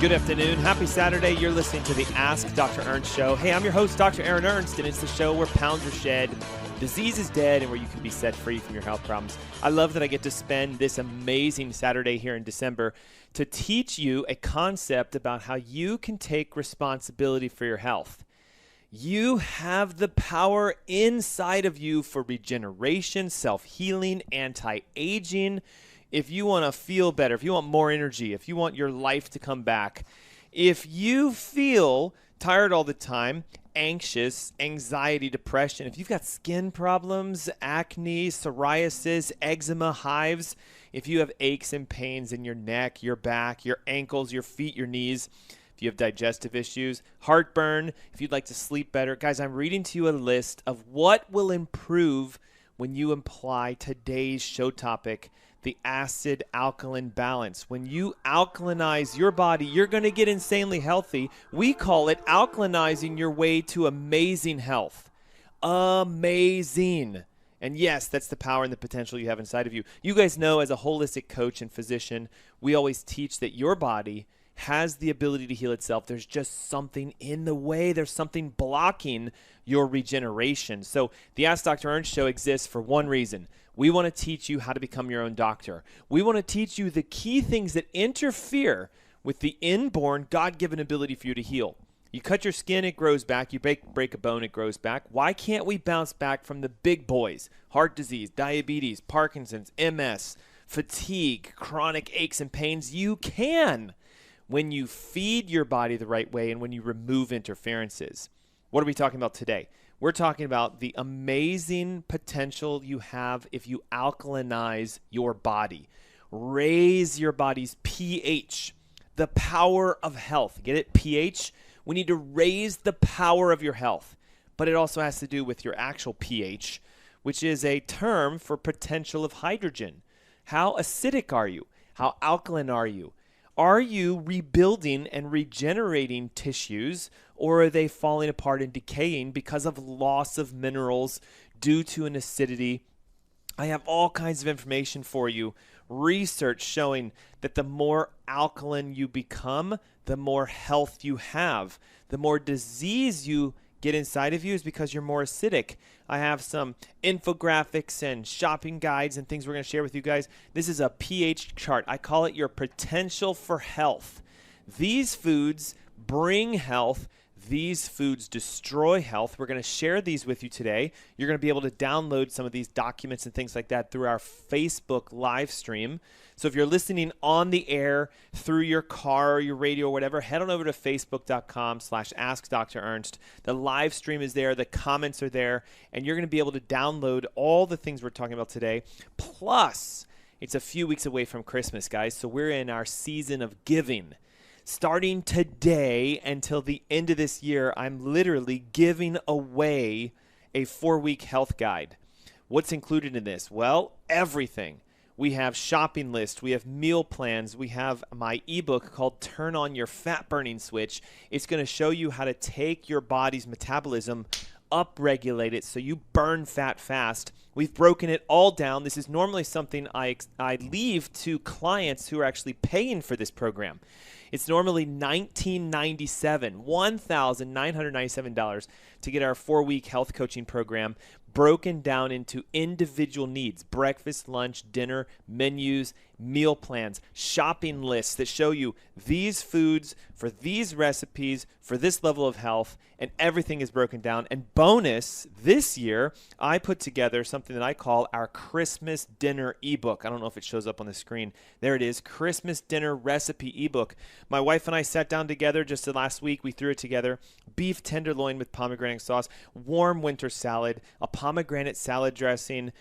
Good afternoon. Happy Saturday. You're listening to the Ask Dr. Ernst show. Hey, I'm your host, Dr. Aaron Ernst, and it's the show where pounds are shed, disease is dead, and where you can be set free from your health problems. I love that I get to spend this amazing Saturday here in December to teach you a concept about how you can take responsibility for your health. You have the power inside of you for regeneration, self-healing, anti-aging. If you want to feel better, if you want more energy, if you want your life to come back, if you feel tired all the time, anxious, anxiety, depression, if you've got skin problems, acne, psoriasis, eczema, hives, if you have aches and pains in your neck, your back, your ankles, your feet, your knees, if you have digestive issues, heartburn, if you'd like to sleep better, guys, I'm reading to you a list of what will improve when you apply today's show topic, the acid-alkaline balance. When you alkalinize your body, you're going to get insanely healthy. We call it alkalinizing your way to amazing health. Amazing. And yes, that's the power and the potential you have inside of you. You guys know, as a holistic coach and physician, we always teach that your body has the ability to heal itself. There's just something in the way. There's something blocking your regeneration. So the Ask Dr. Ernst show exists for one reason. We want to teach you how to become your own doctor. We want to teach you the key things that interfere with the inborn God-given ability for you to heal. You cut your skin, it grows back. You break a bone, it grows back. Why can't we bounce back from the big boys? Heart disease, diabetes, Parkinson's, MS, fatigue, chronic aches and pains. You can when you feed your body the right way and when you remove interferences. What are we talking about today? We're talking about the amazing potential you have if you alkalinize your body. Raise your body's pH, the power of health. Get it? pH? We need to raise the power of your health. But it also has to do with your actual pH, which is a term for potential of hydrogen. How acidic are you? How alkaline are you? Are you rebuilding and regenerating tissues, or are they falling apart and decaying because of loss of minerals due to an acidity? I have all kinds of information for you. Research showing that the more alkaline you become, the more health you have. The more disease you get inside of you is because you're more acidic. I have some infographics and shopping guides and things we're going to share with you guys. This is a pH chart. I call it your potential for health. These foods bring health. These foods destroy health. We're going to share these with you today. You're going to be able to download some of these documents and things like that through our Facebook live stream. So if you're listening on the air through your car or your radio or whatever, head on over to facebook.com/AskDrErnst. The live stream is there. The comments are there. And you're going to be able to download all the things we're talking about today. Plus, it's a few weeks away from Christmas, guys. So we're in our season of giving. Starting today until the end of this year, I'm literally giving away a 4-week health guide. What's included in this? Well, everything. We have shopping lists, we have meal plans, we have my ebook called Turn On Your Fat Burning Switch. It's going to show you how to take your body's metabolism, upregulate it so you burn fat fast. We've broken it all down. This is normally something I leave to clients who are actually paying for this program. It's normally $1,997 to get our 4-week health coaching program broken down into individual needs: breakfast, lunch, dinner, menus, meal plans, shopping lists that show you these foods for these recipes for this level of health, and everything is broken down. And bonus, this year, I put together something that I call our Christmas dinner ebook. I don't know if it shows up on the screen. There it is, Christmas dinner recipe ebook. My wife and I sat down together just last week. We threw it together. Beef tenderloin with pomegranate sauce, warm winter salad, a pomegranate salad dressing,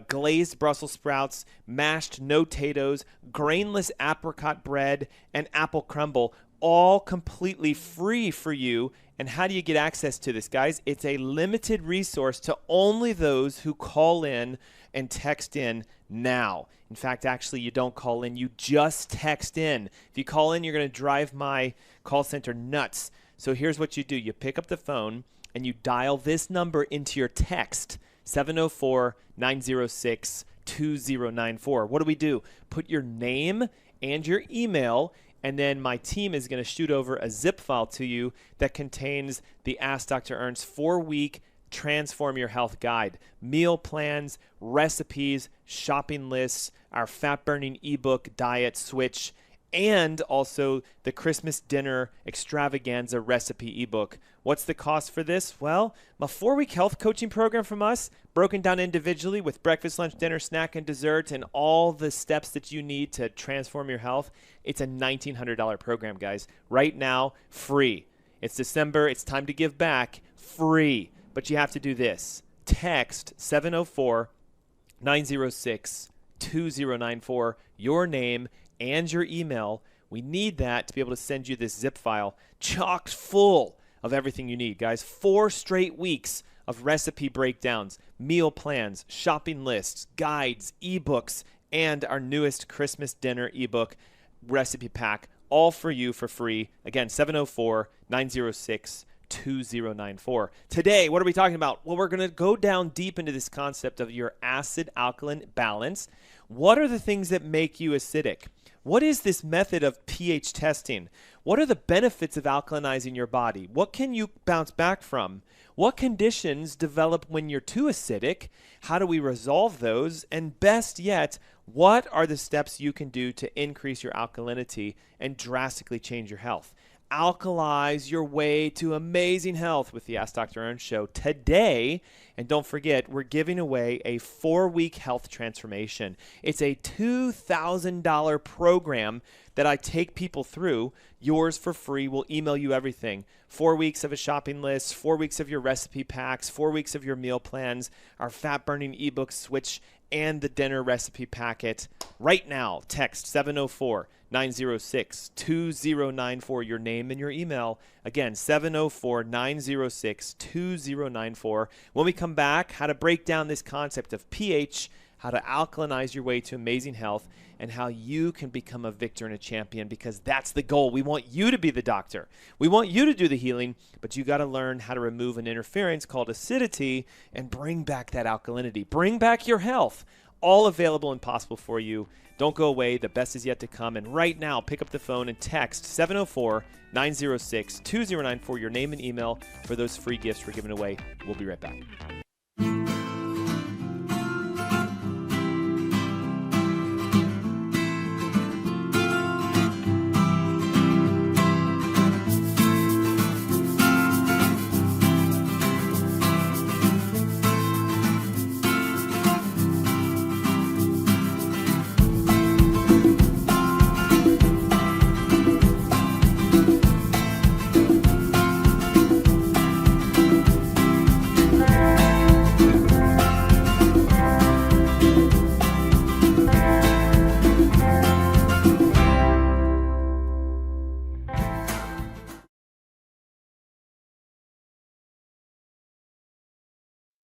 glazed Brussels sprouts, mashed no-tatoes, grainless apricot bread, and apple crumble, all completely free for you. And how do you get access to this, guys? It's a limited resource to only those who call in and text in now. In fact, actually, you don't call in. You just text in. If you call in, you're going to drive my call center nuts. So here's what you do. You pick up the phone and you dial this number into your text, 704-906-2094. What do? Put your name and your email And then my team is going to shoot over a zip file to you that contains the Ask Dr. Ernst 4-week Transform Your Health Guide. Meal plans, recipes, shopping lists, our fat-burning ebook, Diet Switch, and also the Christmas Dinner Extravaganza Recipe ebook. What's the cost for this? Well, a 4-week health coaching program from us, broken down individually with breakfast, lunch, dinner, snack, and dessert, and all the steps that you need to transform your health. It's a $1,900 program, guys. Right now, free. It's December. It's time to give back. Free. But you have to do this. Text 704-906-2094, your name and your email. We need that to be able to send you this zip file chock full of everything you need, guys. 4 straight weeks of recipe breakdowns, meal plans, shopping lists, guides, ebooks, and our newest Christmas dinner ebook recipe pack, all for you for free. Again, 704-906-2094. Today, what are we talking about? Well, we're going to go down deep into this concept of your acid-alkaline balance. What are the things that make you acidic? What is this method of pH testing? What are the benefits of alkalinizing your body? What can you bounce back from? What conditions develop when you're too acidic? How do we resolve those? And best yet, what are the steps you can do to increase your alkalinity and drastically change your health? Alkalize your way to amazing health with the Ask Dr. Ernst Show today. And don't forget, we're giving away a 4-week health transformation. It's a $2,000 program that I take people through. Yours for free. We'll email you everything. 4 weeks of a shopping list, 4 weeks of your recipe packs, 4 weeks of your meal plans, our fat-burning ebook switch, and the dinner recipe packet. Right now, text 704-906-2094, your name and your email. Again, 704-906-2094. When we come back, how to break down this concept of pH, how to alkalinize your way to amazing health, and how you can become a victor and a champion, because that's the goal. We want you to be the doctor. We want you to do the healing, but you got to learn how to remove an interference called acidity and bring back that alkalinity. Bring back your health. All available and possible for you. Don't go away. The best is yet to come. And right now, pick up the phone and text 704-906-2094, your name and email for those free gifts we're giving away. We'll be right back.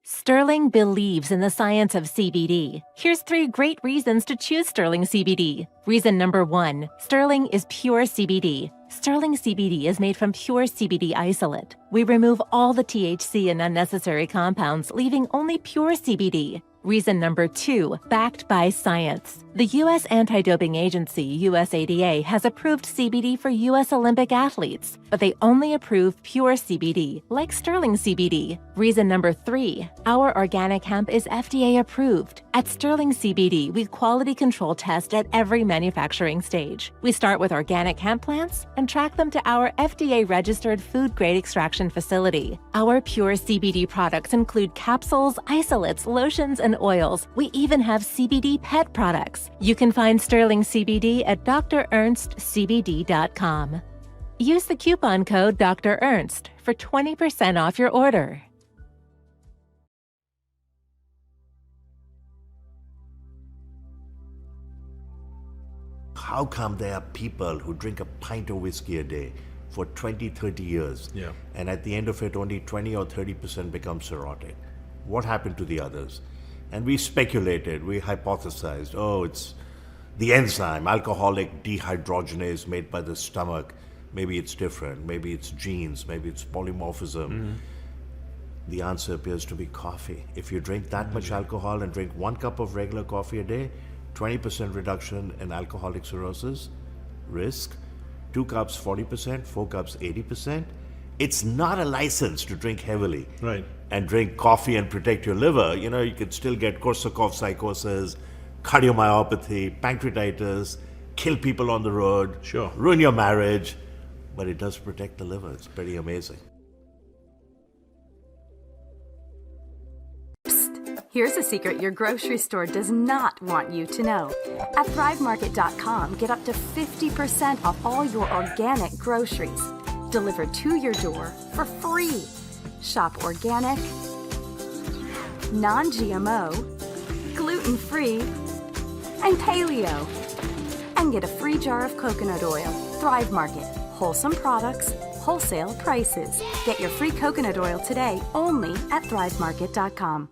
Sterling believes in the science of CBD. Here's 3 great reasons to choose Sterling CBD. Reason number 1, Sterling is pure CBD. Sterling CBD is made from pure CBD isolate. We remove all the THC and unnecessary compounds, leaving only pure CBD. Reason number 2, backed by science. The U.S. Anti-Doping Agency, USADA, has approved CBD for U.S. Olympic athletes, but they only approve pure CBD, like Sterling CBD. Reason number 3, our organic hemp is FDA approved. At Sterling CBD, we quality control test at every manufacturing stage. We start with organic hemp plants and track them to our FDA-registered food-grade extraction facility. Our pure CBD products include capsules, isolates, lotions, and oils. We even have CBD pet products. You can find Sterling CBD at drernstcbd.com. Use the coupon code Dr. Ernst for 20% off your order. How come there are people who drink a pint of whiskey a day for 20, 30 years, and at the end of it only 20 or 30% become cirrhotic? What happened to the others? And we speculated, we hypothesized, oh, it's the enzyme, alcoholic dehydrogenase made by the stomach. Maybe it's different, maybe it's genes, maybe it's polymorphism. The answer appears to be coffee. If you drink that much alcohol and drink 1 cup of regular coffee a day, 20% reduction in alcoholic cirrhosis risk. 2 cups 40%, 4 cups 80%. It's not a license to drink heavily. Right. And drink coffee and protect your liver. You know, you could still get Korsakoff psychosis, cardiomyopathy, pancreatitis, kill people on the road, Sure. ruin your marriage, but it does protect the liver. It's pretty amazing. Here's a secret your grocery store does not want you to know. At ThriveMarket.com, get up to 50% off all your organic groceries delivered to your door for free. Shop organic, non-GMO, gluten-free, and paleo. And get a free jar of coconut oil. Thrive Market. Wholesome products, wholesale prices. Get your free coconut oil today only at ThriveMarket.com.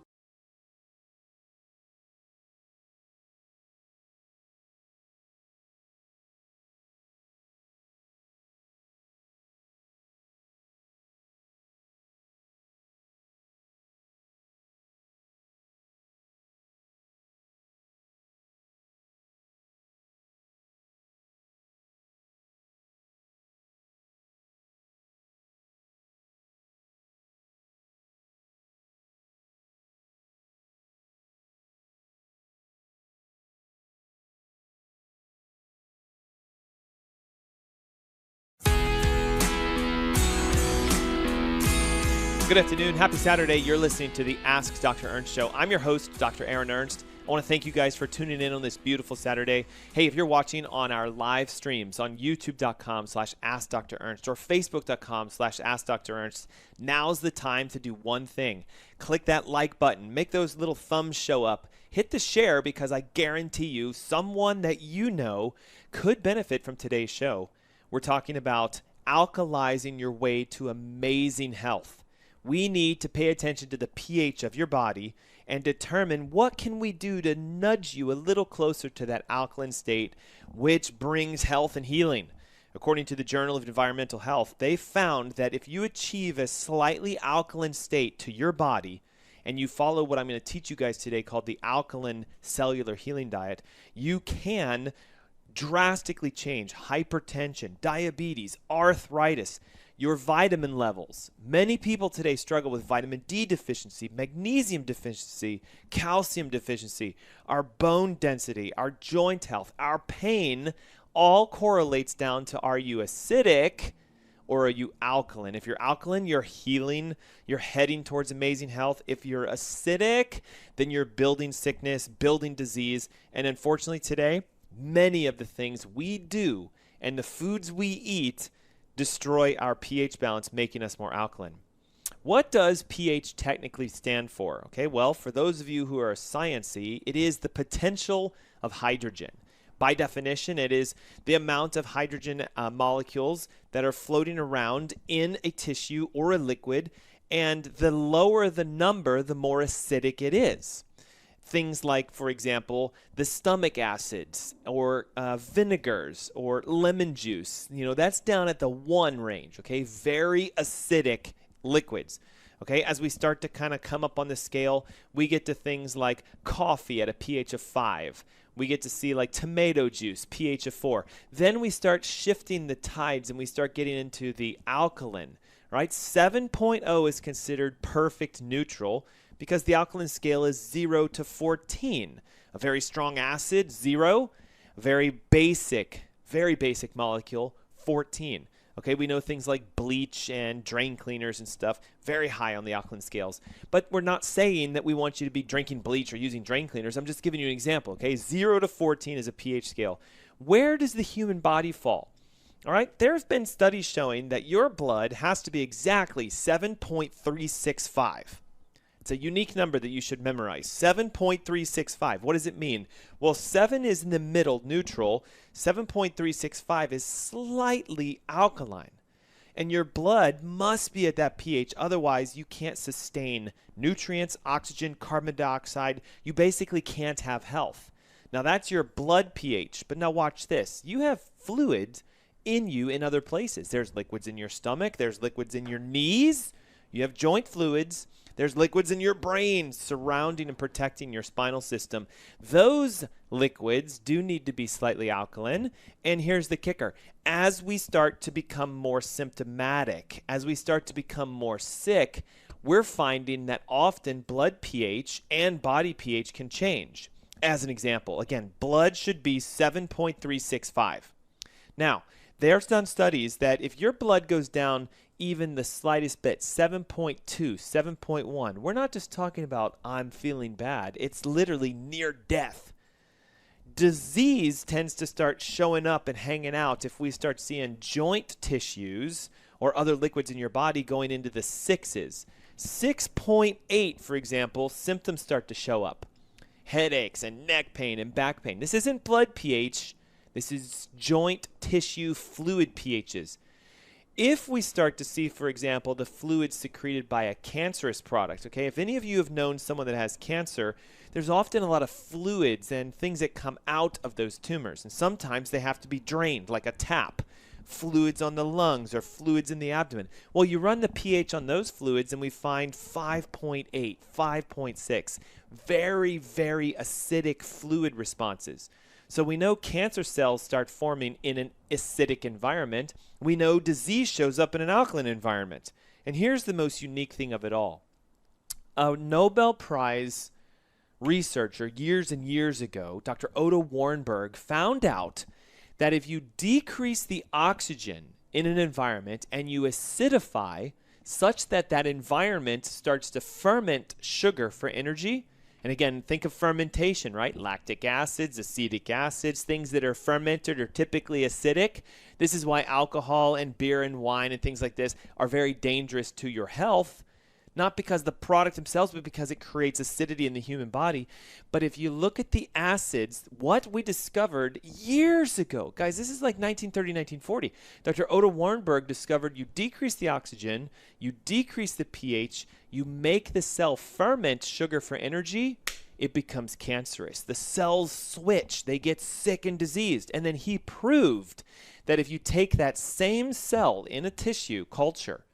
Good afternoon. Happy Saturday. You're listening to the Ask Dr. Ernst Show. I'm your host, Dr. Aaron Ernst. I want to thank you guys for tuning in on this beautiful Saturday. Hey, if you're watching on our live streams on youtube.com/AskDrErnst or facebook.com/AskDrErnst, now's the time to do one thing. Click that like button. Make those little thumbs show up. Hit the share because I guarantee you someone that you know could benefit from today's show. We're talking about alkalizing your way to amazing health. We need to pay attention to the pH of your body and determine what can we do to nudge you a little closer to that alkaline state, which brings health and healing. According to the Journal of Environmental Health, they found that if you achieve a slightly alkaline state to your body and you follow what I'm going to teach you guys today called the alkaline cellular healing diet, you can drastically change hypertension, diabetes, arthritis, your vitamin levels. Many people today struggle with vitamin D deficiency, magnesium deficiency, calcium deficiency, our bone density, our joint health, our pain, all correlates down to are you acidic or are you alkaline? If you're alkaline, you're healing, you're heading towards amazing health. If you're acidic, then you're building sickness, building disease. And unfortunately today, many of the things we do and the foods we eat destroy our pH balance, making us more alkaline. What does pH technically stand for? Okay, well, for those of you who are sciencey, it is the potential of hydrogen. By definition, it is the amount of hydrogen molecules that are floating around in a tissue or a liquid, and the lower the number, the more acidic it is. Things like, for example, the stomach acids or vinegars or lemon juice, that's down at the 1 range, okay? Very acidic liquids, okay? As we start to kind of come up on the scale, we get to things like coffee at a pH of 5. We get to see like tomato juice, pH of 4. Then we start shifting the tides and we start getting into the alkaline, right? 7.0 is considered perfect neutral, because the alkaline scale is 0 to 14. A very strong acid, 0. A very basic molecule, 14. Okay, we know things like bleach and drain cleaners and stuff, very high on the alkaline scales. But we're not saying that we want you to be drinking bleach or using drain cleaners. I'm just giving you an example, okay? 0 to 14 is a pH scale. Where does the human body fall? All right, there have been studies showing that your blood has to be exactly 7.365. It's a unique number that you should memorize, 7.365. What does it mean? Well, 7 is in the middle, neutral. 7.365 is slightly alkaline. And your blood must be at that pH. Otherwise, you can't sustain nutrients, oxygen, carbon dioxide. You basically can't have health. Now, that's your blood pH. But now watch this. You have fluids in you in other places. There's liquids in your stomach. There's liquids in your knees. You have joint fluids. There's liquids in your brain surrounding and protecting your spinal system. Those liquids do need to be slightly alkaline. And here's the kicker. As we start to become more symptomatic, as we start to become more sick, we're finding that often blood pH and body pH can change. As an example, again, blood should be 7.365. Now, there's done studies that if your blood goes down even the slightest bit, 7.2, 7.1, we're not just talking about I'm feeling bad. It's literally near death. Disease tends to start showing up and hanging out if we start seeing joint tissues or other liquids in your body going into the sixes. 6.8, for example, symptoms start to show up. Headaches and neck pain and back pain. This isn't blood pH. This is joint tissue fluid pHs. If we start to see, for example, the fluid secreted by a cancerous product, okay, if any of you have known someone that has cancer, there's often a lot of fluids and things that come out of those tumors. And sometimes they have to be drained, like a tap. Fluids on the lungs or fluids in the abdomen. Well, you run the pH on those fluids and we find 5.8, 5.6. Very, very acidic fluid responses. So we know cancer cells start forming in an acidic environment. We know disease shows up in an alkaline environment. And here's the most unique thing of it all. A Nobel Prize researcher years and years ago, Dr. Otto Warburg, found out that if you decrease the oxygen in an environment and you acidify such that that environment starts to ferment sugar for energy, and again, think of fermentation, right? Lactic acids, acetic acids, things that are fermented are typically acidic. This is why alcohol and beer and wine and things like this are very dangerous to your health. Not because the product themselves, but because it creates acidity in the human body. But if you look at the acids, what we discovered years ago, guys, this is like 1930, 1940. Dr. Otto Warburg discovered you decrease the oxygen, you decrease the pH, you make the cell ferment sugar for energy, it becomes cancerous. The cells switch, they get sick and diseased. And then he proved that if you take that same cell in a tissue culture,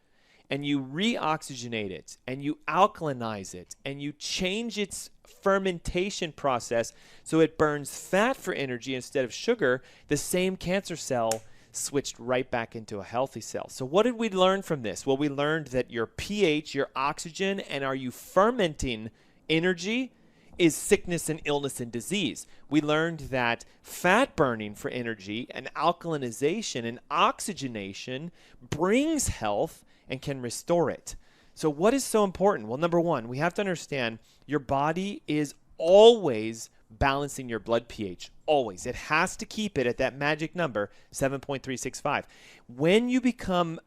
and you reoxygenate it, and you alkalinize it, and you change its fermentation process so it burns fat for energy instead of sugar, the same cancer cell switched right back into a healthy cell. So what did we learn from this? Well, we learned that your pH, your oxygen, and are you fermenting energy is sickness and illness and disease. We learned that fat burning for energy and alkalinization and oxygenation brings health and can restore it. So what is so important? Well, number one, we have to understand your body is always balancing your blood pH. Always. It has to keep it at that magic number, 7.365. When you become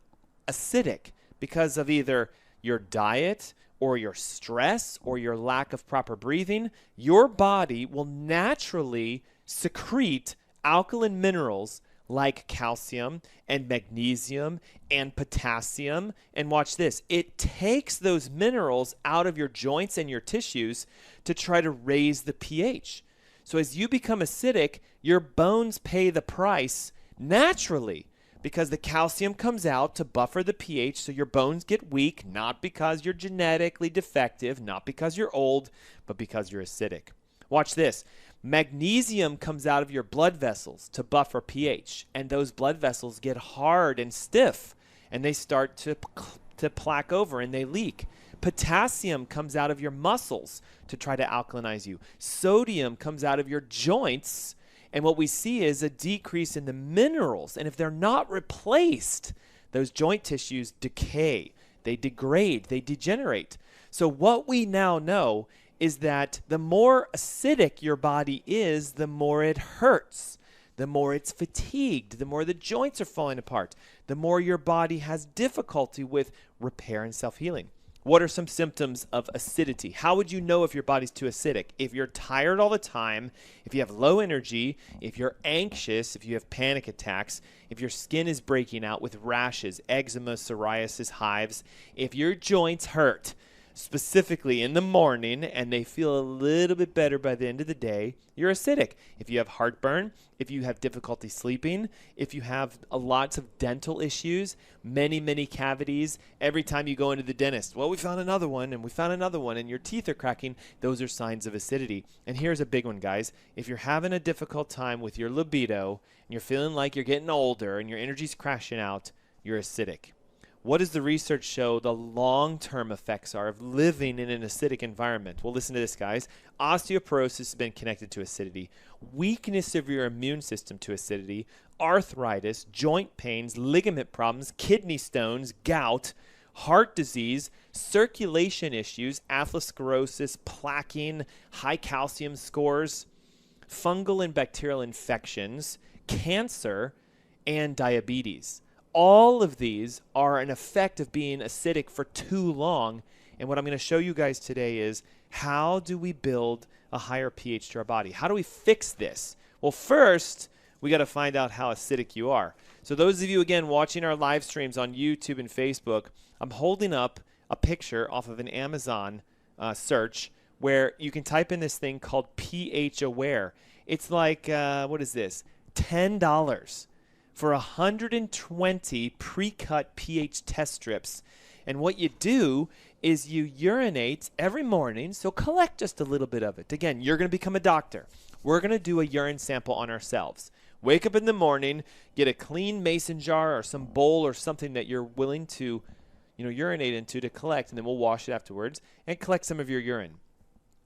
acidic because of either your diet or your stress or your lack of proper breathing, your body will naturally secrete alkaline minerals like calcium and magnesium and potassium. And watch this. It takes those minerals out of your joints and your tissues to try to raise the pH. So as you become acidic, your bones pay the price naturally because the calcium comes out to buffer the pH so your bones get weak, not because you're genetically defective, not because you're old, but because you're acidic. Watch this. Magnesium comes out of your blood vessels to buffer pH, and those blood vessels get hard and stiff, and they start to plaque over and they leak. Potassium comes out of your muscles to try to alkalinize you. Sodium comes out of your joints, and what we see is a decrease in the minerals, and if they're not replaced, those joint tissues decay, they degrade, they degenerate. So what we now know is that the more acidic your body is, the more it hurts, the more it's fatigued, the more the joints are falling apart, the more your body has difficulty with repair and self-healing. What are some symptoms of acidity? How would you know if your body's too acidic? If you're tired all the time, if you have low energy, if you're anxious, if you have panic attacks, if your skin is breaking out with rashes, eczema, psoriasis, hives, if your joints hurt, specifically in the morning, and they feel a little bit better by the end of the day, you're acidic. If you have heartburn, if you have difficulty sleeping, if you have lots of dental issues, many cavities, every time you go into the dentist, well, we found another one, and we found another one, and your teeth are cracking, those are signs of acidity. And here's a big one, guys. If you're having a difficult time with your libido, and you're feeling like you're getting older, and your energy's crashing out, you're acidic. What does the research show the long-term effects are of living in an acidic environment? Well, listen to this, guys. Osteoporosis has been connected to acidity. Weakness of your immune system to acidity. Arthritis, joint pains, ligament problems, kidney stones, gout, heart disease, circulation issues, atherosclerosis, plaquing, high calcium scores, fungal and bacterial infections, cancer, and diabetes. All of these are an effect of being acidic for too long. And what I'm going to show you guys today is, how do we build a higher pH to our body? How do we fix this? Well, first, we got to find out how acidic you are. So those of you, again, watching our live streams on YouTube and Facebook, I'm holding up a picture off of an Amazon search where you can type in this thing called pH Aware. It's like, what is this? $10 for 120 pre-cut pH test strips. And what you do is you urinate every morning, so collect just a little bit of it. Again, you're going to become a doctor. We're going to do a urine sample on ourselves. Wake up in the morning, get a clean mason jar or some bowl or something that you're willing to, urinate into to collect, and then we'll wash it afterwards and collect some of your urine.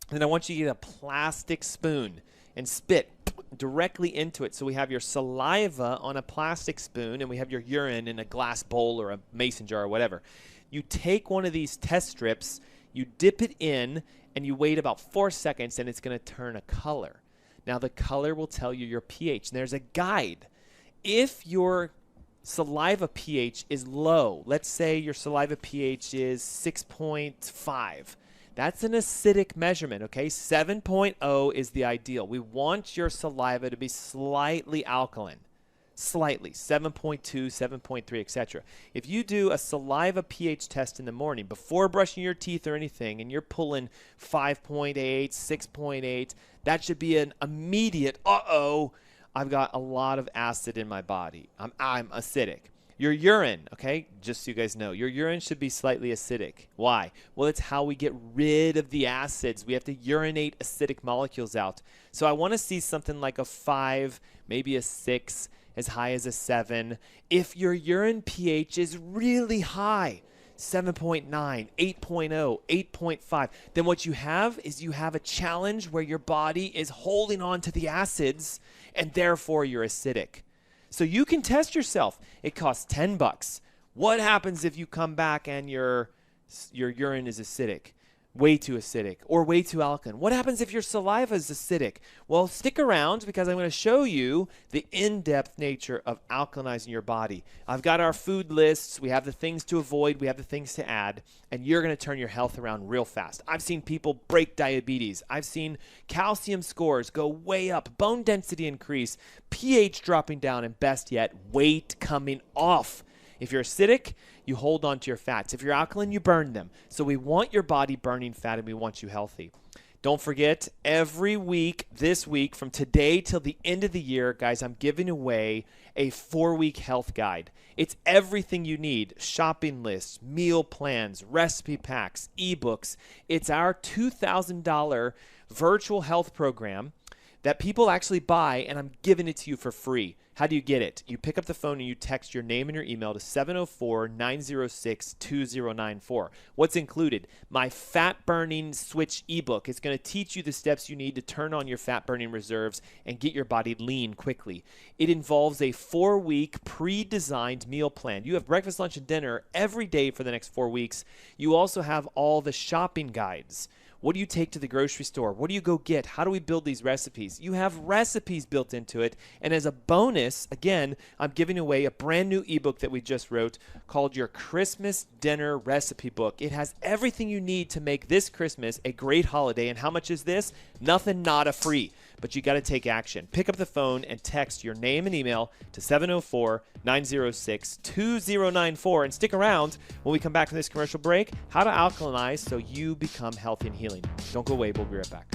And then I want you to get a plastic spoon and spit directly into it. So we have your saliva on a plastic spoon, and we have your urine in a glass bowl or a mason jar or whatever. You take one of these test strips, you dip it in, and you wait about 4 seconds, and it's going to turn a color. Now, the color will tell you your pH. And there's a guide. If your saliva pH is low, let's say your saliva pH is 6.5, that's an acidic measurement, okay? 7.0 is the ideal. We want your saliva to be slightly alkaline. Slightly. 7.2, 7.3, etc. If you do a saliva pH test in the morning before brushing your teeth or anything, and you're pulling 5.8, 6.8, that should be an immediate, I've got a lot of acid in my body. I'm acidic. Your urine, okay, just so you guys know, your urine should be slightly acidic. Why? Well, it's how we get rid of the acids. We have to urinate acidic molecules out. So I want to see something like a 5, maybe a 6, as high as a 7. If your urine pH is really high, 7.9, 8.0, 8.5, then what you have is you have a challenge where your body is holding on to the acids, and therefore you're acidic. So you can test yourself. It costs $10. What happens if you come back and your urine is acidic? Way too acidic or way too alkaline? What happens if your saliva is acidic? Well, stick around, because I'm going to show you the in-depth nature of alkalinizing your body. I've got our food lists. We have the things to avoid. We have the things to add. And you're going to turn your health around real fast. I've seen people break diabetes. I've seen calcium scores go way up, bone density increase, pH dropping down, and best yet, weight coming off. If you're acidic, you hold on to your fats. If you're alkaline, you burn them. So we want your body burning fat, and we want you healthy. Don't forget, every week, this week, from today till the end of the year, guys, I'm giving away a 4-week health guide. It's everything you need: shopping lists, meal plans, recipe packs, ebooks. It's our $2,000 virtual health program that people actually buy, and I'm giving it to you for free. How do you get it? You pick up the phone and you text your name and your email to 704-906-2094. What's included? My Fat Burning Switch ebook. It's going to teach you the steps you need to turn on your fat burning reserves and get your body lean quickly. It involves a 4-week pre-designed meal plan. You have breakfast, lunch, and dinner every day for the next 4 weeks. You also have all the shopping guides. What do you take to the grocery store? What do you go get? How do we build these recipes? You have recipes built into it. And as a bonus, again, I'm giving away a brand new ebook that we just wrote called Your Christmas Dinner Recipe Book. It has everything you need to make this Christmas a great holiday. And how much is this? Nothing, nada, free. but you got to take action. Pick up the phone and text your name and email to 704-906-2094 and stick around when we come back from this commercial break. How to alkalinize so you become healthy and healing. Don't go away. We'll be right back.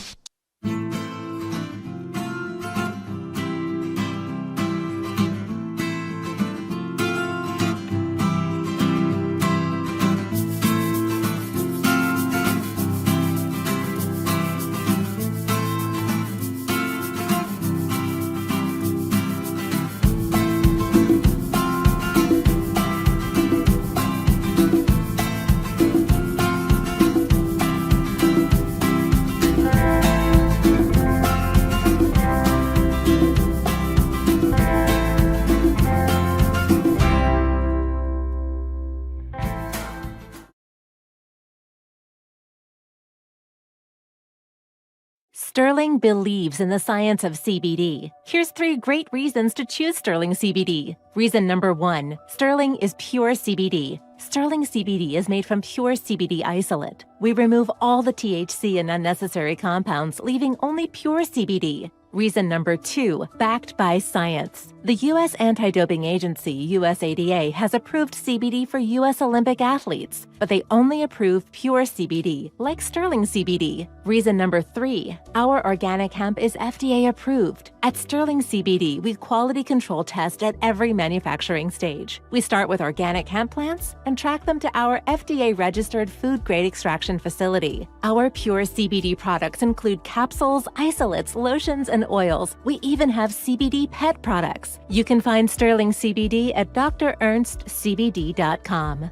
Sterling believes in the science of CBD. Here's 3 great reasons to choose Sterling CBD. Reason number 1, Sterling is pure CBD. Sterling CBD is made from pure CBD isolate. We remove all the THC and unnecessary compounds, leaving only pure CBD. Reason number 2, backed by science. The U.S. Anti-Doping Agency, USADA, has approved CBD for U.S. Olympic athletes, but they only approve pure CBD, like Sterling CBD. Reason number 3, our organic hemp is FDA approved. At Sterling CBD, we quality control test at every manufacturing stage. We start with organic hemp plants and track them to our FDA-registered food-grade extraction facility. Our pure CBD products include capsules, isolates, lotions, and oils. We even have CBD pet products. You can find Sterling CBD at drernstcbd.com.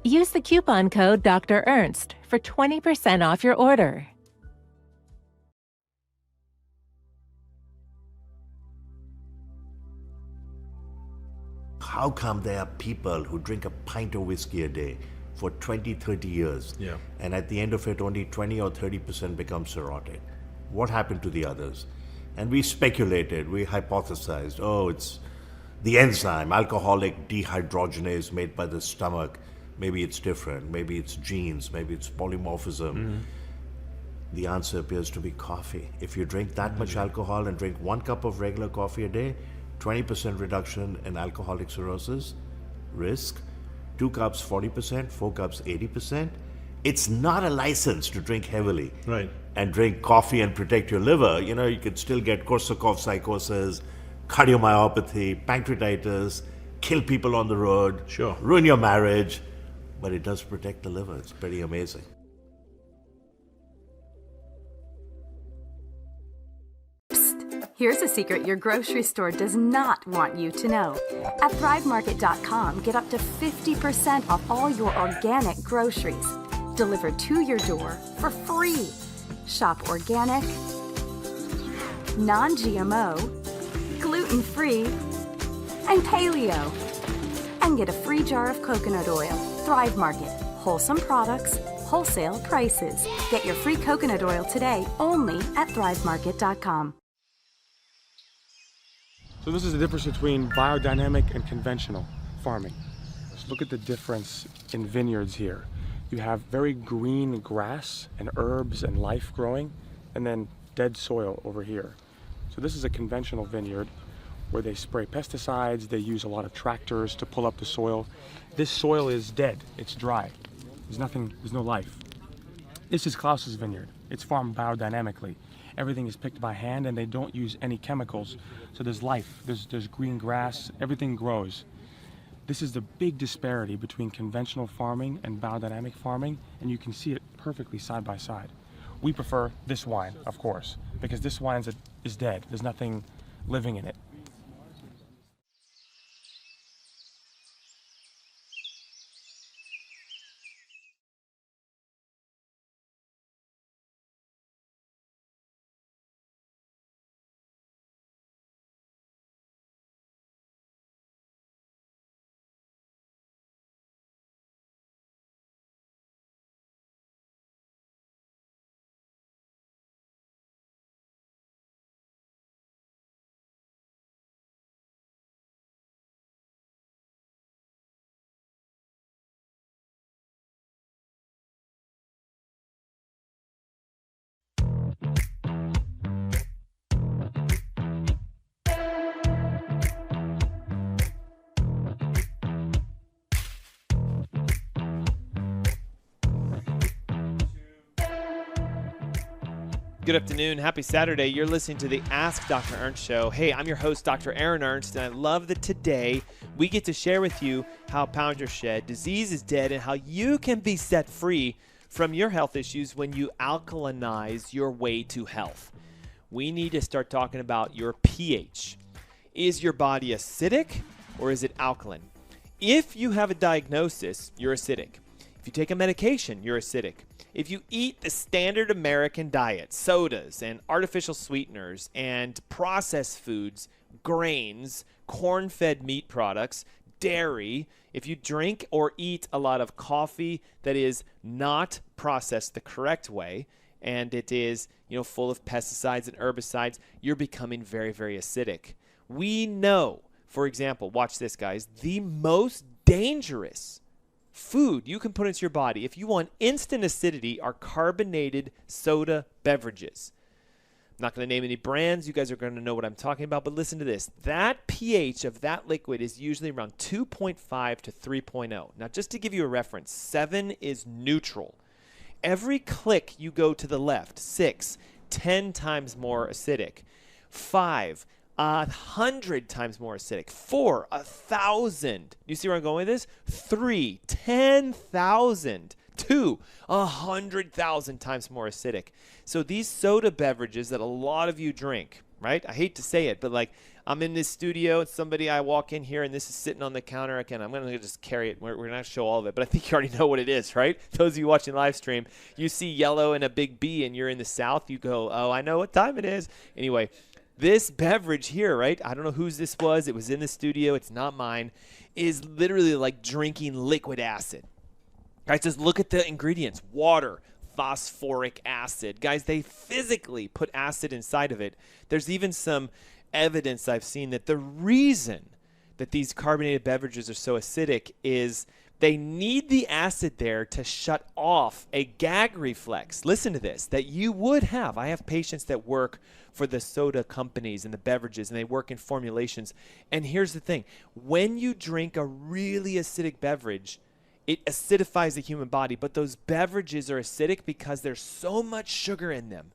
Use the coupon code Dr. Ernst for 20% off your order. How come there are people who drink a pint of whiskey a day for 20, 30 years, and at the end of it only 20 or 30% become cirrhotic? What happened to the others? And we speculated, we hypothesized, oh, it's the enzyme, alcoholic dehydrogenase made by the stomach. Maybe it's different, maybe it's genes, maybe it's polymorphism. The answer appears to be coffee. If you drink that much alcohol and drink 1 cup of regular coffee a day, 20% reduction in alcoholic cirrhosis risk, 2 cups 40%, 4 cups 80%. It's not a license to drink heavily and drink coffee and protect your liver. You know, you could still get Korsakoff psychosis, cardiomyopathy, pancreatitis, kill people on the road, ruin your marriage, but it does protect the liver. It's pretty amazing. Here's a secret your grocery store does not want you to know. At ThriveMarket.com, get up to 50% off all your organic groceries delivered to your door for free. Shop organic, non-GMO, gluten-free, and paleo. And get a free jar of coconut oil. Thrive Market. Wholesome products, wholesale prices. Get your free coconut oil today only at ThriveMarket.com. So this is the difference between biodynamic and conventional farming. Just look at the difference in vineyards here. You have very green grass and herbs and life growing, and then dead soil over here. So this is a conventional vineyard where they spray pesticides, they use a lot of tractors to pull up the soil. This soil is dead, it's dry. There's no life. This is Klaus's vineyard. It's farmed biodynamically. Everything is picked by hand and they don't use any chemicals. So there's life, there's green grass, everything grows. This is the big disparity between conventional farming and biodynamic farming, and you can see it perfectly side by side. We prefer this wine, of course, because this wine is dead. There's nothing living in it. Good afternoon. Happy Saturday. You're listening to the Ask Dr. Ernst show. Hey, I'm your host, Dr. Aaron Ernst, and I love that today we get to share with you how pounds are shed, disease is dead, and how you can be set free from your health issues when you alkalinize your way to health. We need to start talking about your pH. Is your body acidic or is it alkaline? If you have a diagnosis, you're acidic. If you take a medication, you're acidic. If you eat the standard American diet, sodas and artificial sweeteners and processed foods, grains, corn-fed meat products, dairy, if you drink or eat a lot of coffee that is not processed the correct way, and it is, full of pesticides and herbicides, you're becoming very, very acidic. We know, for example, watch this, guys, the most dangerous food you can put into your body if you want instant acidity are carbonated soda beverages. I'm not going to name any brands. You guys are going to know what I'm talking about, but listen to this. That pH of that liquid is usually around 2.5 to 3.0. Now, just to give you a reference, 7 is neutral. Every click you go to the left, 6, 10 times more acidic. 5, 100 times more acidic. 4, 1,000. You see where I'm going with this? 3, 10,000. 2, 100,000 times more acidic. So these soda beverages that a lot of you drink, right? I hate to say it, but like I'm in this studio and I walk in here and this is sitting on the counter. Again, I'm going to just carry it. We're going to show all of it, but I think you already know what it is, right? Those of you watching live stream, you see yellow and a big B and you're in the South. You go, oh, I know what time it is. Anyway, this beverage here, right? I don't know whose this was. It was in the studio. It's not mine. Is literally like drinking liquid acid. Guys, just look at the ingredients. Water, phosphoric acid. Guys, they physically put acid inside of it. There's even some evidence I've seen that the reason that these carbonated beverages are so acidic is they need the acid there to shut off a gag reflex. Listen to this, that you would have. I have patients that work for the soda companies and the beverages, and they work in formulations. And here's the thing. When you drink a really acidic beverage, it acidifies the human body, but those beverages are acidic because there's so much sugar in them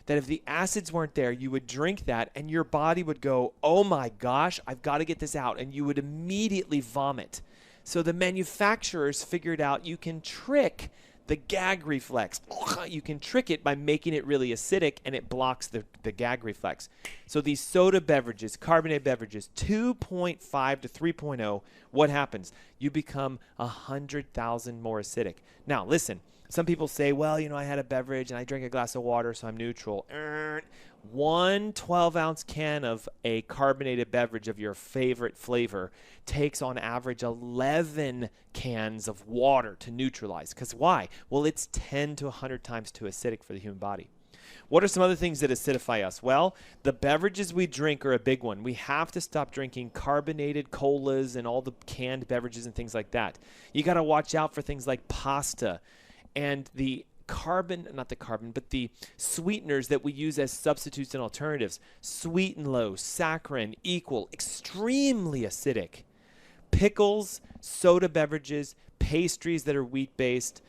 that if the acids weren't there, you would drink that and your body would go, oh my gosh, I've got to get this out, and you would immediately vomit. So the manufacturers figured out you can trick the gag reflex. You can trick it by making it really acidic, and it blocks the gag reflex. So these soda beverages, carbonated beverages, 2.5 to 3.0, what happens? You become 100,000 more acidic. Now, listen, some people say, well, I had a beverage and I drank a glass of water, so I'm neutral. One 12-ounce can of a carbonated beverage of your favorite flavor takes on average 11 cans of water to neutralize. Because why? Well, it's 10 to 100 times too acidic for the human body. What are some other things that acidify us? Well, the beverages we drink are a big one. We have to stop drinking carbonated colas and all the canned beverages and things like that. You got to watch out for things like pasta and the the sweeteners that we use as substitutes and alternatives. Sweet and low, saccharin, equal, extremely acidic. Pickles, soda beverages, pastries that are wheat-based,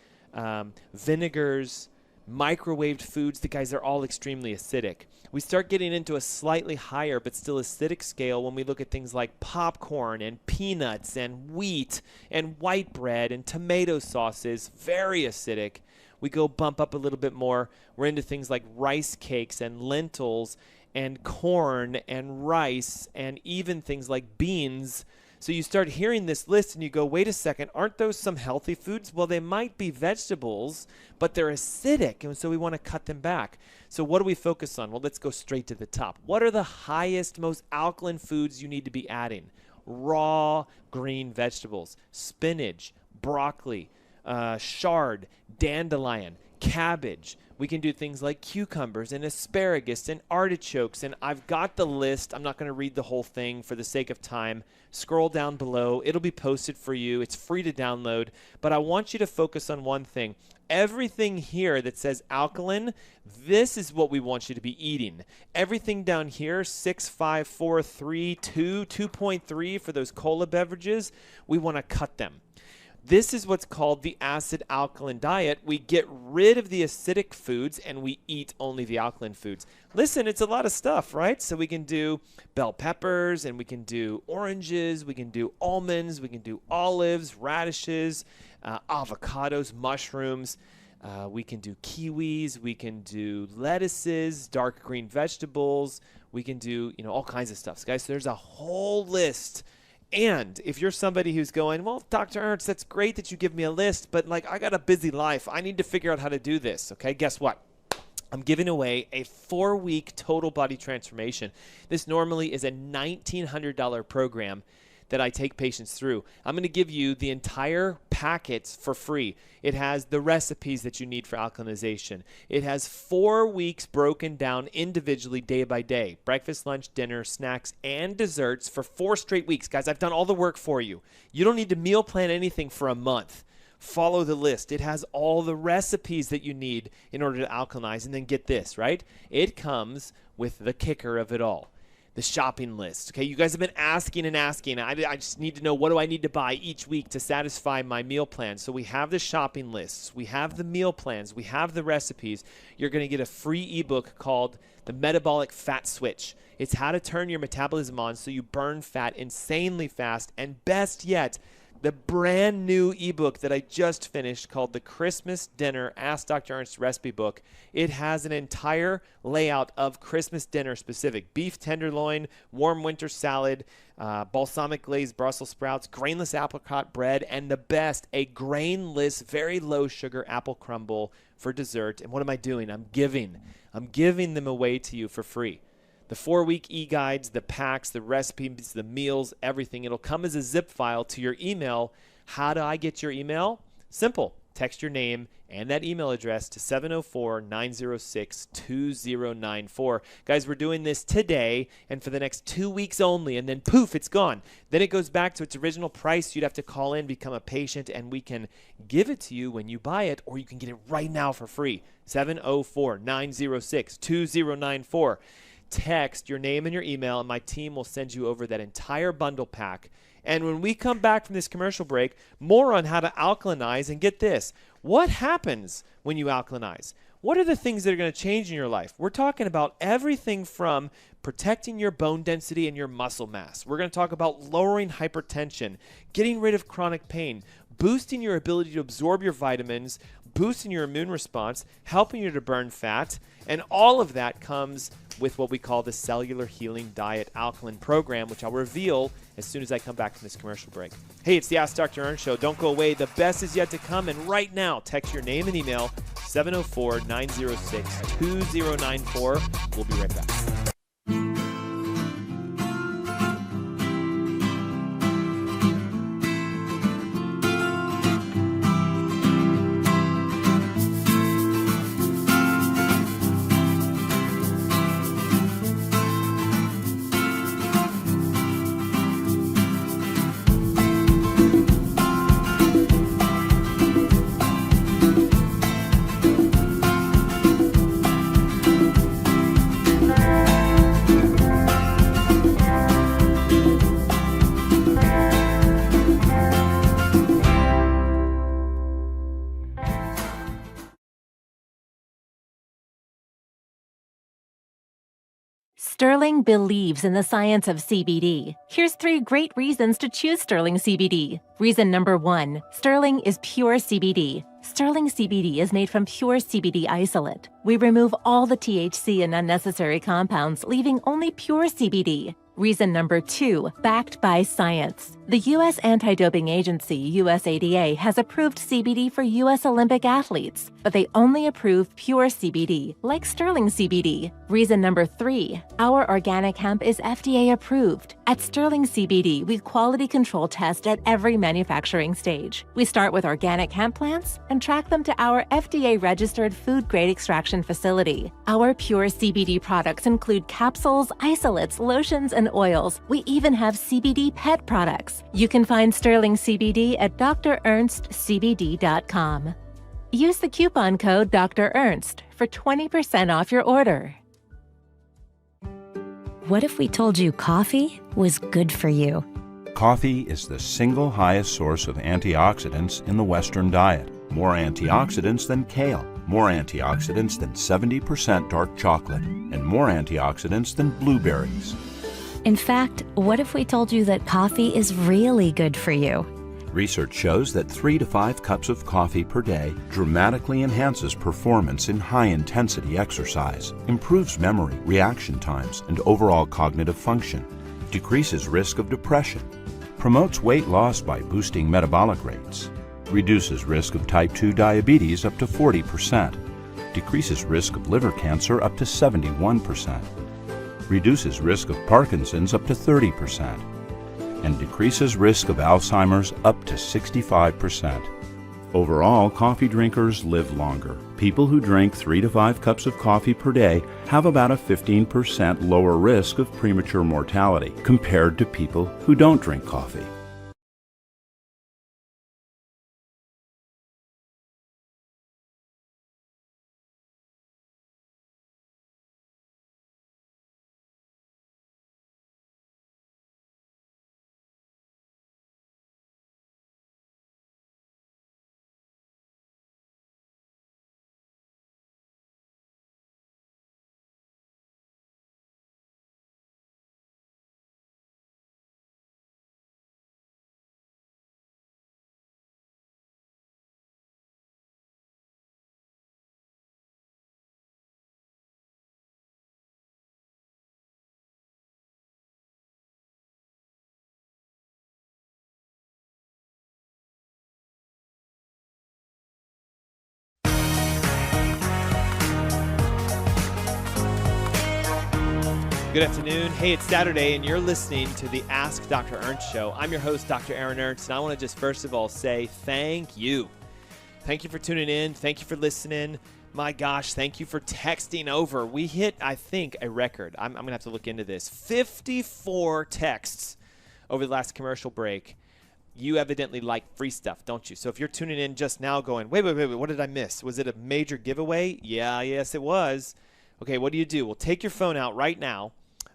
vinegars, microwaved foods, they're all extremely acidic. We start getting into a slightly higher but still acidic scale when we look at things like popcorn and peanuts and wheat and white bread and tomato sauces, very acidic. We go bump up a little bit more. We're into things like rice cakes and lentils and corn and rice and even things like beans. So you start hearing this list and you go, wait a second, aren't those some healthy foods? Well, they might be vegetables, but they're acidic, and so we want to cut them back. So what do we focus on? Well, let's go straight to the top. What are the highest, most alkaline foods you need to be adding? Raw green vegetables, spinach, broccoli, chard, dandelion, cabbage. We can do things like cucumbers and asparagus and artichokes, and I've got the list. I'm not going to read the whole thing for the sake of time. Scroll down below. It'll be posted for you. It's free to download, but I want you to focus on one thing. Everything here that says alkaline, this is what we want you to be eating. Everything down here, 6, 5, 4, 3, 2, 2.3 for those cola beverages, we want to cut them. This is what's called the acid alkaline diet. We get rid of the acidic foods and we eat only the alkaline foods. Listen, it's a lot of stuff, right? So we can do bell peppers and we can do oranges, we can do almonds, we can do olives, radishes, avocados, mushrooms. We can do kiwis, we can do lettuces, dark green vegetables. We can do, all kinds of stuff, guys. So there's a whole list. And if you're somebody who's going, well, Dr. Ernst, that's great that you give me a list, but I got a busy life. I need to figure out how to do this. Okay, guess what? I'm giving away a 4-week total body transformation. This normally is a $1,900 program that I take patients through. I'm going to give you the entire packets for free. It has the recipes that you need for alkalinization. It has 4 weeks broken down individually day by day. Breakfast, lunch, dinner, snacks, and desserts for 4 straight weeks. Guys, I've done all the work for you. You don't need to meal plan anything for a month. Follow the list. It has all the recipes that you need in order to alkalinize. And then get this, right? It comes with the kicker of it all. The shopping list. Okay, you guys have been asking and asking. I just need to know, what do I need to buy each week to satisfy my meal plan? So we have the shopping lists, we have the meal plans, we have the recipes. You're going to get a free ebook called The Metabolic Fat Switch. It's how to turn your metabolism on so you burn fat insanely fast. And best yet, the brand new ebook that I just finished called The Christmas Dinner Ask Dr. Ernst Recipe Book. It has an entire layout of Christmas dinner specific. Beef tenderloin, warm winter salad, balsamic glazed Brussels sprouts, grainless apricot bread, and the best, a grainless, very low sugar apple crumble for dessert. And what am I doing? I'm giving them away to you for free. The 4-week e-guides, the packs, the recipes, the meals, everything. It'll come as a zip file to your email. How do I get your email? Simple. Text your name and that email address to 704-906-2094. Guys, we're doing this today and for the next 2 weeks only, and then poof, it's gone. Then it goes back to its original price. You'd have to call in, become a patient, and we can give it to you when you buy it, or you can get it right now for free. 704-906-2094. Text your name and your email, and my team will send you over that entire bundle pack. And when we come back from this commercial break, more on how to alkalinize. And get this, what happens when you alkalinize? What are the things that are going to change in your life? We're talking about everything from protecting your bone density and your muscle mass. We're going to talk about lowering hypertension, getting rid of chronic pain, boosting your ability to absorb your vitamins, boosting your immune response, helping you to burn fat, and all of that comes with what we call the Cellular Healing Diet Alkaline Program, which I'll reveal as soon as I come back from this commercial break. Hey, it's the Ask Dr. Ernst Show. Don't go away. The best is yet to come. And right now, text your name and email, 704-906-2094. We'll be right back. Sterling believes in the science of CBD. Here's 3 great reasons to choose Sterling CBD. Reason number 1, Sterling is pure CBD. Sterling CBD is made from pure CBD isolate. We remove all the THC and unnecessary compounds, leaving only pure CBD. Reason number 2, backed by science. The U.S. Anti-Doping Agency, USADA, has approved CBD for U.S. Olympic athletes, but they only approve pure CBD, like Sterling CBD. Reason number 3, our organic hemp is FDA approved. At Sterling CBD, we quality control test at every manufacturing stage. We start with organic hemp plants and track them to our FDA-registered food-grade extraction facility. Our pure CBD products include capsules, isolates, lotions, and oils. We even have CBD pet products. You can find Sterling CBD at drernstcbd.com. Use the coupon code Dr. Ernst for 20% off your order. What if we told you coffee was good for you? Coffee is the single highest source of antioxidants in the Western diet. More antioxidants than kale, more antioxidants than 70% dark chocolate, and more antioxidants than blueberries. In fact, what if we told you that coffee is really good for you? Research shows that 3 to 5 cups of coffee per day dramatically enhances performance in high-intensity exercise, improves memory, reaction times, and overall cognitive function, decreases risk of depression, promotes weight loss by boosting metabolic rates, reduces risk of type 2 diabetes up to 40%, decreases risk of liver cancer up to 71%, reduces risk of Parkinson's up to 30%, and decreases risk of Alzheimer's up to 65%. Overall, coffee drinkers live longer. People who drink 3 to 5 cups of coffee per day have about a 15% lower risk of premature mortality compared to people who don't drink coffee. Good afternoon. Hey, it's Saturday, and you're listening to the Ask Dr. Ernst show. I'm your host, Dr. Ernst, and I want to just first of all say thank you. Thank you for tuning in. Thank you for listening. My gosh, thank you for texting over. We hit, I think, a record. I'm going to have to look into this. 54 texts over the last commercial break. You evidently like free stuff, don't you? So if you're tuning in just now going, wait, what did I miss? Was it a major giveaway? Yes, it was. Okay, what do? Well, take your phone out right now.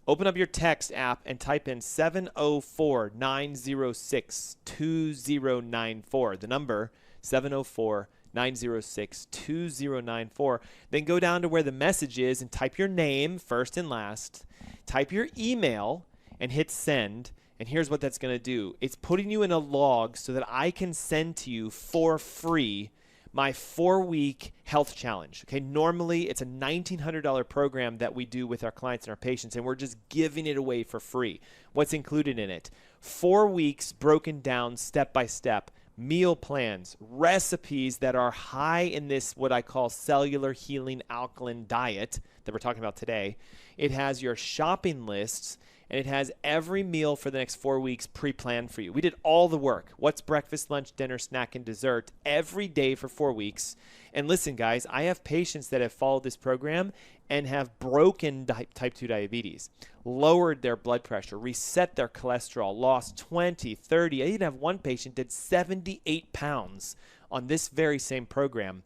Open up your text app and type in 704-906-2094. The number, 704-906-2094. Then go down to where the message is and type your name first and last. Type your email and hit send. And here's what that's going to do. It's putting you in a log so that I can send to you for free my 4-week health challenge. Okay, normally it's a $1,900 program that we do with our clients and our patients, and we're just giving it away for free. What's included in it? 4 weeks broken down step by step, meal plans, recipes that are high in this what I call cellular healing alkaline diet that we're talking about today. It has your shopping lists, and it has every meal for the next 4 weeks pre-planned for you. We did all the work. What's breakfast, lunch, dinner, snack, and dessert every day for 4 weeks. And listen, guys, I have patients that have followed this program and have broken type 2 diabetes, lowered their blood pressure, reset their cholesterol, lost 20, 30. I even have one patient that did 78 pounds on this very same program.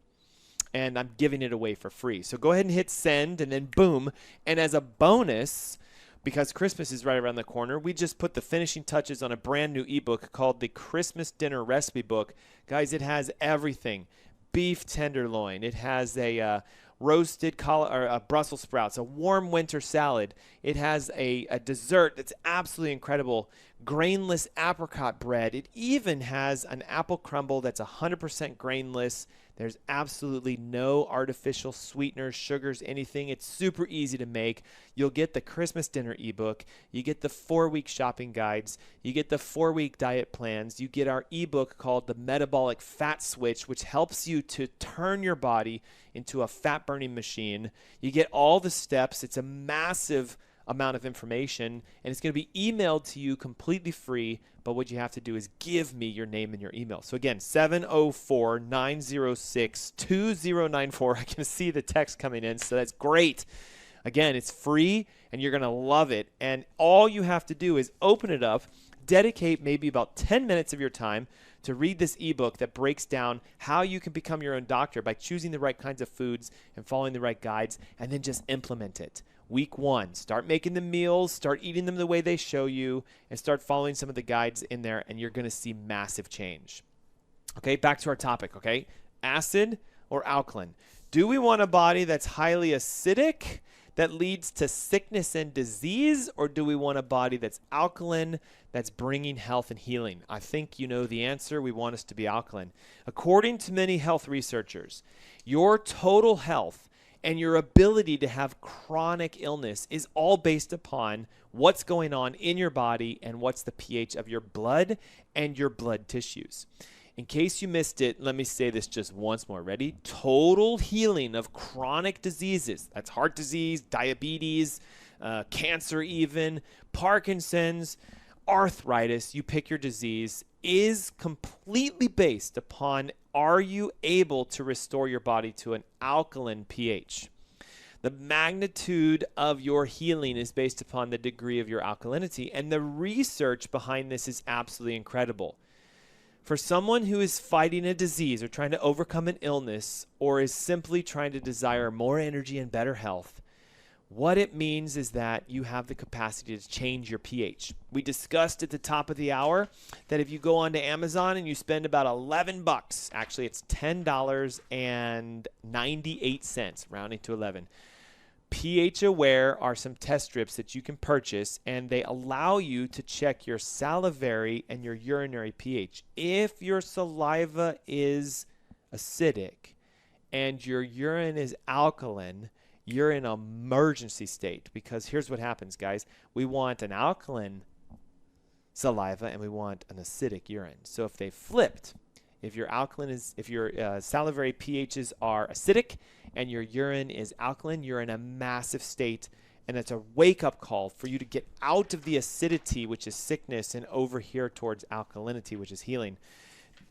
And I'm giving it away for free. So go ahead and hit send, and then boom. And as a bonus, because Christmas is right around the corner, we just put the finishing touches on a brand new ebook called the Christmas Dinner Recipe Book. Guys, it has everything. Beef tenderloin. It has a roasted Brussels sprouts, a warm winter salad. It has a dessert that's absolutely incredible. Grainless apricot bread. It even has an apple crumble that's 100% grainless. There's absolutely no artificial sweeteners, sugars, anything. It's super easy to make. You'll get the Christmas dinner ebook. You get the 4-week shopping guides. You get the 4-week diet plans. You get our ebook called The Metabolic Fat Switch, which helps you to turn your body into a fat-burning machine. You get all the steps. It's a massive amount of information, and it's going to be emailed to you completely free, but what you have to do is give me your name and your email. So again, 704-906-2094. I can see the text coming in, so that's great. Again, it's free, and you're going to love it, and all you have to do is open it up, dedicate maybe about 10 minutes of your time to read this ebook that breaks down how you can become your own doctor by choosing the right kinds of foods and following the right guides, and then just implement it. Week 1, start making the meals, start eating them the way they show you, and start following some of the guides in there, and you're going to see massive change. Okay, back to our topic, okay? Acid or alkaline? Do we want a body that's highly acidic that leads to sickness and disease, or do we want a body that's alkaline, that's bringing health and healing? I think you know the answer. We want us to be alkaline. According to many health researchers, your total health and your ability to have chronic illness is all based upon what's going on in your body and what's the pH of your blood and your blood tissues. In case you missed it, let me say this just once more. Ready? Total healing of chronic diseases. That's heart disease, diabetes, cancer even, Parkinson's, arthritis, you pick your disease, is completely based upon, are you able to restore your body to an alkaline pH? The magnitude of your healing is based upon the degree of your alkalinity, and the research behind this is absolutely incredible. For someone who is fighting a disease or trying to overcome an illness or is simply trying to desire more energy and better health, what it means is that you have the capacity to change your pH. We discussed at the top of the hour that if you go onto Amazon and you spend about $11, actually it's $10.98, rounding to 11. pH Aware are some test strips that you can purchase, and they allow you to check your salivary and your urinary pH. If your saliva is acidic and your urine is alkaline, you're in an emergency state, because here's what happens, guys. We want an alkaline saliva and we want an acidic urine. So if they flipped, if your salivary pHs are acidic and your urine is alkaline, you're in a massive state, and it's a wake-up call for you to get out of the acidity, which is sickness, and over here towards alkalinity, which is healing.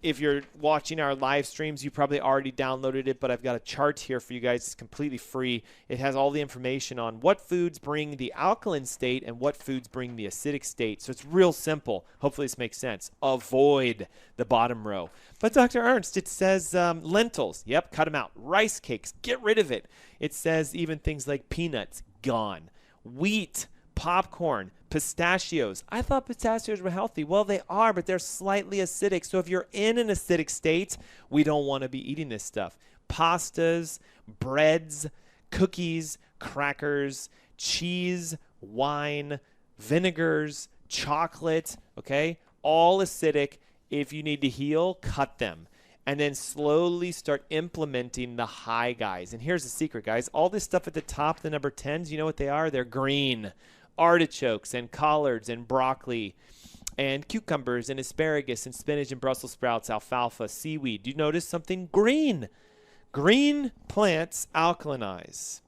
If you're watching our live streams, you probably already downloaded it, but I've got a chart here for you guys. It's completely free. It has all the information on what foods bring the alkaline state and what foods bring the acidic state. So it's real simple. Hopefully this makes sense. Avoid the bottom row. But Dr. Ernst, it says lentils. Yep, cut them out. Rice cakes, get rid of it. It says even things like peanuts, gone. Wheat, popcorn, pistachios. I thought pistachios were healthy. Well, they are, but they're slightly acidic. So if you're in an acidic state, we don't want to be eating this stuff. Pastas, breads, cookies, crackers, cheese, wine, vinegars, chocolate, okay? All acidic. If you need to heal, cut them. And then slowly start implementing the high guys. And here's the secret, guys. All this stuff at the top, the number 10s, you know what they are? They're green. Artichokes and collards and broccoli and cucumbers and asparagus and spinach and Brussels sprouts, alfalfa, seaweed. Do you notice something? Green. Green plants alkalinize.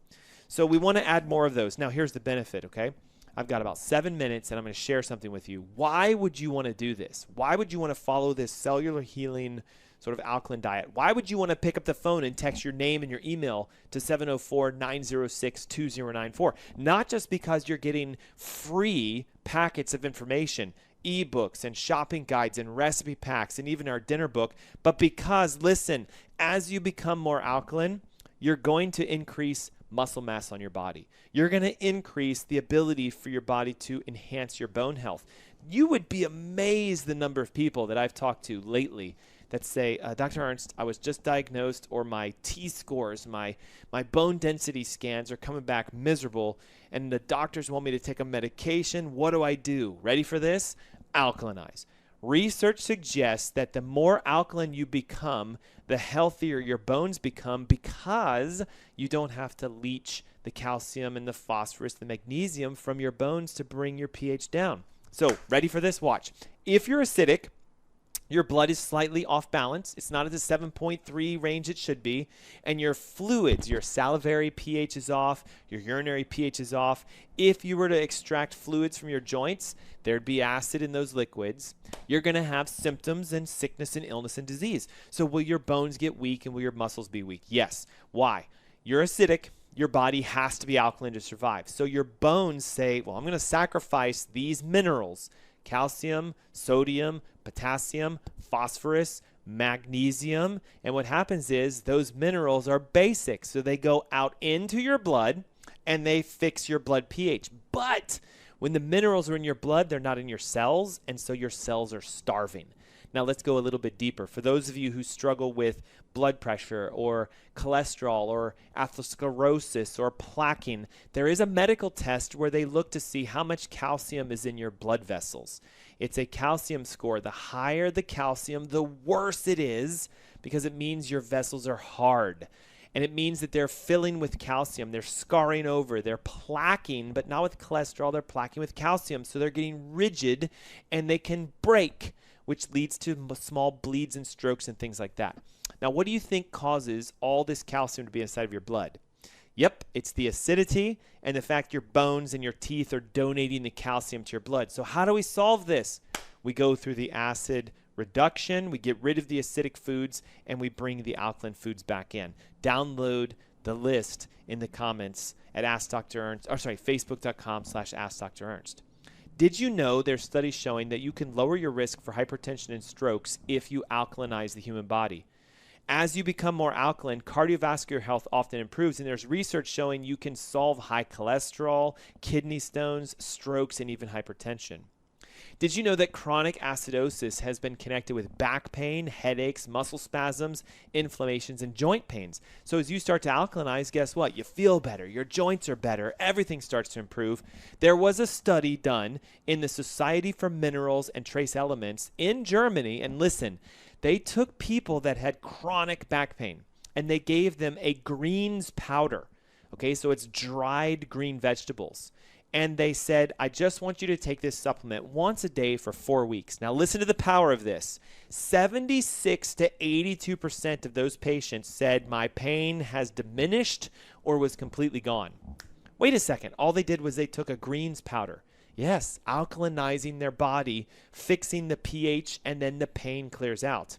So we want to add more of those. Now here's the benefit, okay? I've got about 7 minutes, and I'm going to share something with you. Why would you want to do this? Why would you want to follow this cellular healing sort of alkaline diet? Why would you want to pick up the phone and text your name and your email to 704-906-2094? Not just because you're getting free packets of information, ebooks and shopping guides and recipe packs and even our dinner book, but because, listen, as you become more alkaline, you're going to increase muscle mass on your body. You're going to increase the ability for your body to enhance your bone health. You would be amazed the number of people that I've talked to lately that say, Dr. Ernst, I was just diagnosed, or my T-scores, my bone density scans are coming back miserable, and the doctors want me to take a medication. What do I do? Ready for this? Alkalinize. Research suggests that the more alkaline you become, the healthier your bones become, because you don't have to leach the calcium and the phosphorus, the magnesium from your bones to bring your pH down. So, ready for this? Watch. If you're acidic, your blood is slightly off balance. It's not at the 7.3 range it should be. And your fluids, your salivary pH is off, your urinary pH is off. If you were to extract fluids from your joints, there'd be acid in those liquids. You're going to have symptoms and sickness and illness and disease. So will your bones get weak and will your muscles be weak? Yes. Why? You're acidic. Your body has to be alkaline to survive. So your bones say, well, I'm going to sacrifice these minerals, calcium, sodium, potassium, phosphorus, magnesium. And what happens is those minerals are basic. So they go out into your blood and they fix your blood pH. But when the minerals are in your blood, they're not in your cells. And so your cells are starving. Now let's go a little bit deeper. For those of you who struggle with blood pressure or cholesterol or atherosclerosis or plaquing, there is a medical test where they look to see how much calcium is in your blood vessels. It's a calcium score. The higher the calcium, the worse it is, because it means your vessels are hard. And it means that they're filling with calcium. They're scarring over. They're plaquing, but not with cholesterol. They're plaquing with calcium. So they're getting rigid and they can break, which leads to small bleeds and strokes and things like that. Now, what do you think causes all this calcium to be inside of your blood? Yep, it's the acidity and the fact your bones and your teeth are donating the calcium to your blood. So how do we solve this? We go through the acid reduction, we get rid of the acidic foods, and we bring the alkaline foods back in. Download the list in the comments at facebook.com/AskDrErnst. Did you know there's studies showing that you can lower your risk for hypertension and strokes if you alkalinize the human body? As you become more alkaline, cardiovascular health often improves, and there's research showing you can solve high cholesterol, kidney stones, strokes, and even hypertension. Did you know that chronic acidosis has been connected with back pain, headaches, muscle spasms, inflammations, and joint pains? So as you start to alkalinize, guess what? You feel better. Your joints are better. Everything starts to improve. There was a study done in the Society for Minerals and Trace Elements in Germany, and listen, they took people that had chronic back pain and they gave them a greens powder. Okay, so it's dried green vegetables. And they said, I just want you to take this supplement once a day for 4 weeks. Now listen to the power of this. 76 to 82% of those patients said my pain has diminished or was completely gone. Wait a second. All they did was they took a greens powder. Yes, alkalinizing their body, fixing the pH, and then the pain clears out.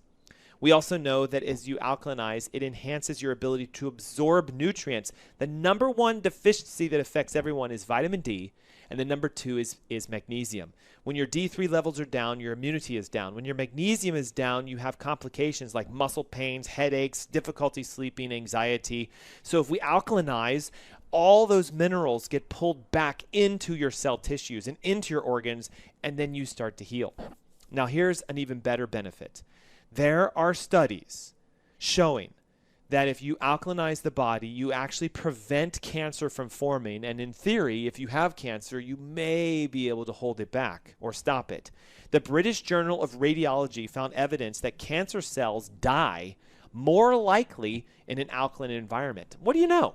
We also know that as you alkalinize, it enhances your ability to absorb nutrients. The number one deficiency that affects everyone is vitamin D, and the number two is magnesium. When your D3 levels are down, your immunity is down. When your magnesium is down, you have complications like muscle pains, headaches, difficulty sleeping, anxiety. So if we alkalinize, all those minerals get pulled back into your cell tissues and into your organs, and then you start to heal. Now, here's an even better benefit. There are studies showing that if you alkalinize the body, you actually prevent cancer from forming, and in theory, if you have cancer, you may be able to hold it back or stop it. The British Journal of Radiology found evidence that cancer cells die more likely in an alkaline environment. What do you know?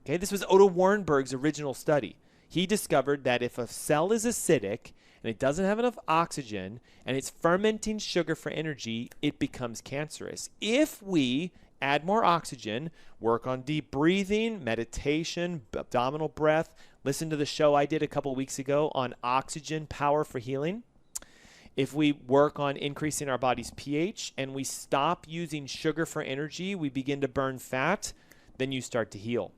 Okay, this was Otto Warrenberg's original study. He discovered that if a cell is acidic and it doesn't have enough oxygen and it's fermenting sugar for energy, it becomes cancerous. If we add more oxygen, work on deep breathing, meditation, abdominal breath, listen to the show I did a couple weeks ago on oxygen power for healing. If we work on increasing our body's pH and we stop using sugar for energy, we begin to burn fat, then you start to heal.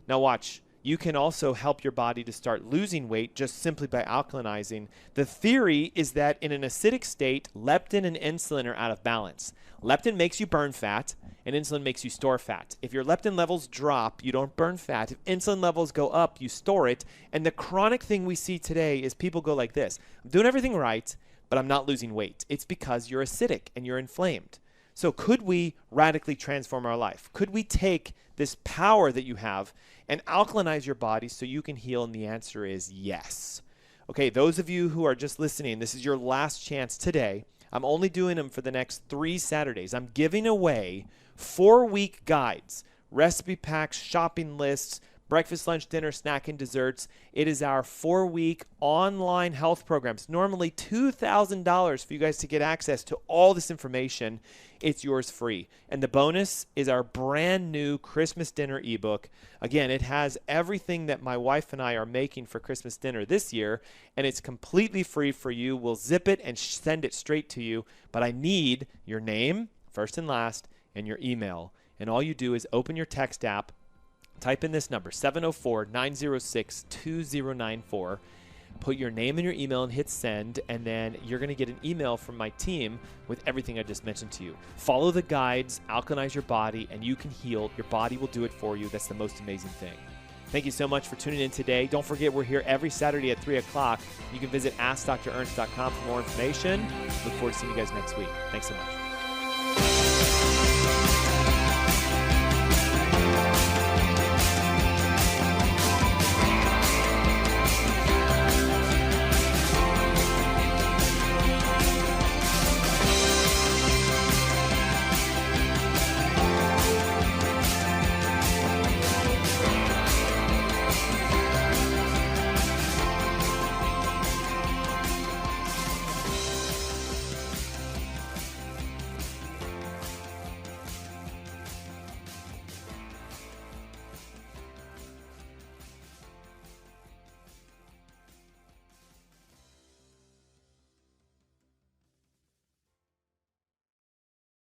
Now watch, you can also help your body to start losing weight just simply by alkalinizing. The theory is that in an acidic state, leptin and insulin are out of balance. Leptin makes you burn fat, and insulin makes you store fat. If your leptin levels drop, you don't burn fat. If insulin levels go up, you store it. And the chronic thing we see today is people go like this. I'm doing everything right, but I'm not losing weight. It's because you're acidic and you're inflamed. So could we radically transform our life? Could we take this power that you have and alkalinize your body so you can heal? And the answer is yes. Okay, those of you who are just listening, this is your last chance today. I'm only doing them for the next 3 Saturdays. I'm giving away 4-week guides, recipe packs, shopping lists, breakfast, lunch, dinner, snack, and desserts. It is our 4-week online health programs. Normally $2,000 for you guys to get access to all this information. It's yours free. And the bonus is our brand new Christmas dinner ebook. Again, it has everything that my wife and I are making for Christmas dinner this year, and it's completely free for you. We'll zip it and send it straight to you, but I need your name, first and last, and your email. And all you do is open your text app, type in this number, 704-906-2094. put your name and your email and hit send, and then you're going to get an email from my team with everything I just mentioned to you. Follow the guides, alkalinize your body, and you can heal. Your body will do it for you. That's the most amazing thing. Thank you so much for tuning in today. Don't forget, we're here every Saturday at 3 o'clock. You can visit AskDrErnst.com for more information. Look forward to seeing you guys next week. Thanks so much.